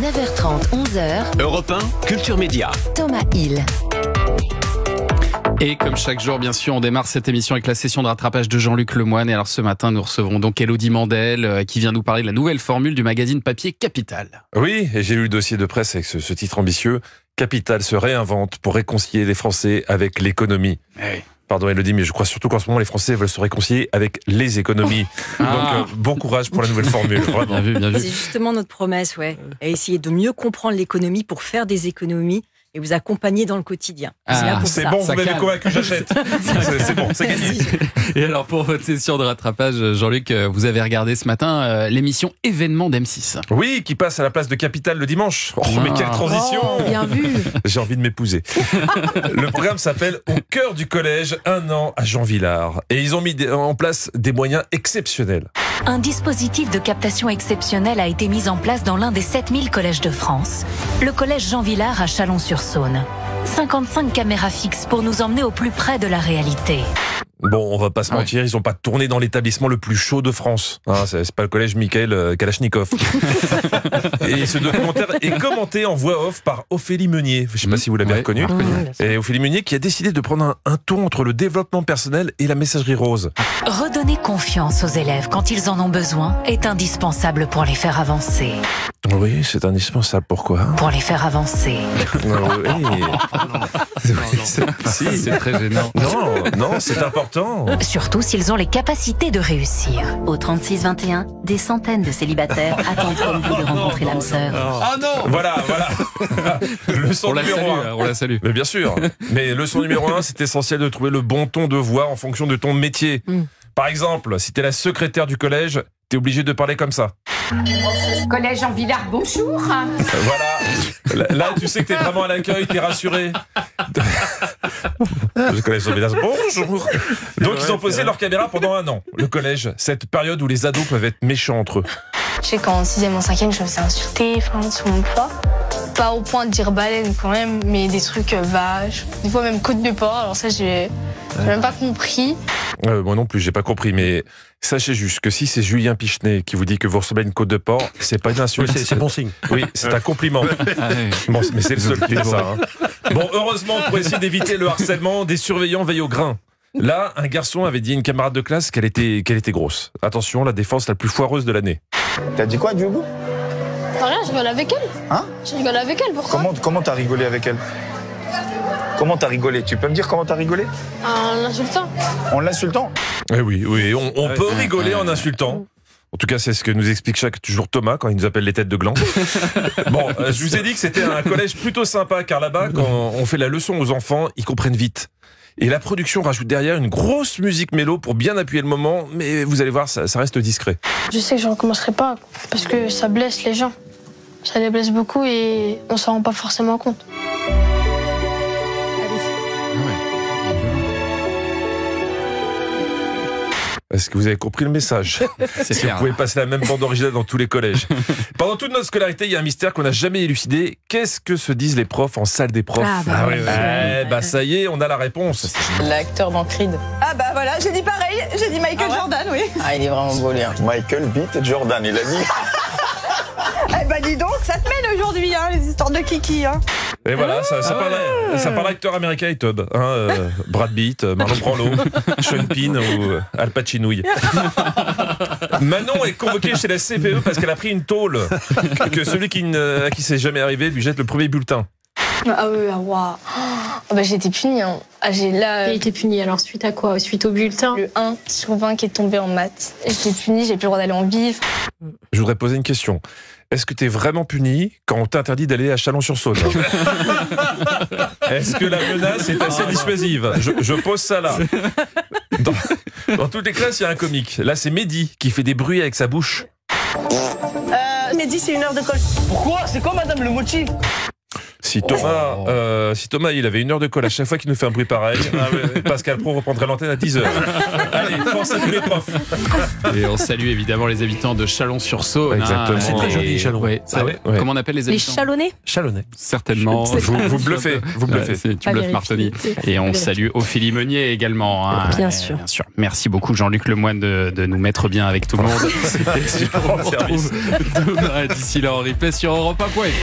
9h30, 11h. Europe 1, Culture Média. Thomas Hill. Et comme chaque jour, bien sûr, on démarre cette émission avec la session de rattrapage de Jean-Luc Lemoyne. Et alors ce matin, nous recevrons donc Élodie Mandel qui vient nous parler de la nouvelle formule du magazine papier Capital. Oui, et j'ai lu le dossier de presse avec ce titre ambitieux. Capital se réinvente pour réconcilier les Français avec l'économie. Oui. Pardon Élodie, mais je crois surtout qu'en ce moment, les Français veulent se réconcilier avec les économies. Donc, bon courage pour la nouvelle formule. Vraiment. Bien vu, bien vu. C'est justement notre promesse, ouais. Et essayer de mieux comprendre l'économie pour faire des économies et vous accompagner dans le quotidien. C'est là pour C'est ça. bon, vous Ça m'avez calme. convaincu, j'achète. C'est bon, c'est gagné. Et alors pour votre session de rattrapage, Jean-Luc, vous avez regardé ce matin l'émission Événement d'M6. Oui, qui passe à la place de Capital le dimanche. Oh, mais quelle transition! Oh, bien vu. J'ai envie de m'épouser. Le programme s'appelle Au cœur du collège, 1 an à Jean Villard. Et ils ont mis en place des moyens exceptionnels. Un dispositif de captation exceptionnel a été mis en place dans l'un des 7000 collèges de France, le collège Jean Villard à Chalon-sur-Saône. 55 caméras fixes pour nous emmener au plus près de la réalité. Bon, on va pas se mentir, ils ont pas tourné dans l'établissement le plus chaud de France. Hein, c'est pas le collège Mikhail Kalachnikov. Et ce documentaire est commenté en voix off par Ophélie Meunier. Je sais pas si vous l'avez reconnu. Et Ophélie Meunier qui a décidé de prendre un ton entre le développement personnel et la messagerie rose. Redonner confiance aux élèves quand ils en ont besoin est indispensable pour les faire avancer. Oui, c'est indispensable. Pourquoi? Pour les faire avancer. C'est très gênant. Non, c'est important. Surtout s'ils ont les capacités de réussir. Au 36-21, des centaines de célibataires attendent comme vous de rencontrer l'âme sœur. Ah non. Voilà. Leçon On la numéro salue, 1. on la salue. Mais bien sûr. Mais leçon numéro 1, c'est essentiel de trouver le bon ton de voix en fonction de ton métier. Par exemple, si t'es la secrétaire du collège, t'es obligé de parler comme ça. Collège Jean Villard, bonjour. Voilà. Là, tu sais que t'es vraiment à l'accueil, t'es rassuré. Le collège Jean Villard, bonjour. Donc, ils ont posé leur caméra pendant 1 an. Le collège, cette période où les ados peuvent être méchants entre eux. Je sais qu'en 6e, en 5e, je me faisais insulter sur mon poids. Pas au point de dire baleine quand même, mais des trucs vaches. Des fois même côte de porc, alors ça j'ai même pas compris. Moi non plus, j'ai pas compris, mais sachez juste que si c'est Julien Pichenet qui vous dit que vous ressemblez à une côte de porc, c'est pas une insulte. C'est bon signe. Oui, c'est un compliment. Bon, mais c'est le seul qui fait ça. Bon, heureusement, pour essayer d'éviter le harcèlement, des surveillants veillent au grain. Là, un garçon avait dit à une camarade de classe qu'elle était grosse. Attention, la défense la plus foireuse de l'année. T'as dit quoi, Diogo? Rien, je rigole avec elle. Hein? Je rigole avec elle, pourquoi? Comment t'as rigolé avec elle? Comment t'as rigolé? Tu peux me dire comment t'as rigolé? En l'insultant. En l'insultant? Eh oui, on peut rigoler en insultant. En tout cas, c'est ce que nous explique toujours Thomas quand il nous appelle les têtes de gland. Bon, je vous ai dit que c'était un collège plutôt sympa, car là-bas, quand on fait la leçon aux enfants, ils comprennent vite. Et la production rajoute derrière une grosse musique mélo pour bien appuyer le moment, mais vous allez voir, ça reste discret. Je sais que je recommencerai pas, parce que ça blesse les gens. Ça les blesse beaucoup et on s'en rend pas forcément compte. Est-ce que vous avez compris le message? C'est Vous clair. pouvez passer la même bande originale dans tous les collèges. Pendant toute notre scolarité, il y a un mystère qu'on n'a jamais élucidé. Qu'est-ce que se disent les profs en salle des profs? Ça y est, on a la réponse. L'acteur dans Creed. Ah bah voilà, j'ai dit pareil, j'ai dit Michael Jordan, oui. Ah, il est vraiment beau, lui. Hein. Michael Beat Jordan, il a dit. Eh bah dis donc, ça te mène aujourd'hui, hein, les histoires de Kiki, hein. Et voilà, ça parle acteur américain et Todd. Brad Pitt, Marlon Brando, Sean Penn ou Al Pacinouille. Manon est convoquée chez la CPE parce qu'elle a pris une tôle que celui à qui c'est jamais arrivé lui jette le premier bulletin. Ah oui, waouh. J'ai été punie. Hein. J'ai été punie, alors suite à quoi? Suite au bulletin. Le 1 sur 20 qui est tombé en maths. J'étais punie, j'ai plus le droit d'aller en bif. Je voudrais poser une question. Est-ce que t'es vraiment puni quand on t'interdit d'aller à Chalon-sur-Saône? Est-ce que la menace est assez dissuasive? Je pose ça là. Dans toutes les classes, il y a un comique. Là, c'est Mehdi qui fait des bruits avec sa bouche. Mehdi, c'est 1 heure de colle. Pourquoi? C'est quoi, madame, le mochi? Si Thomas, il avait 1 heure de colle à chaque fois qu'il nous fait un bruit pareil, Pascal Pro reprendrait l'antenne à 10h. Allez, force à tous les profs. Et on salue évidemment les habitants de Chalon-sur-Saône. Exactement. C'est très joli, Chalon. Ouais, Ouais. Comment on appelle les Les habitants? Chalonnais? Chalonnais. Certainement. Vous bluffez. Tu bluffes, Martoni. Et on salue Ophélie Meunier également. Hein. Bien sûr. Merci beaucoup Jean-Luc Lemoyne de nous mettre bien avec tout le monde. On se retrouve demain d'ici là en replay sur Europe 1.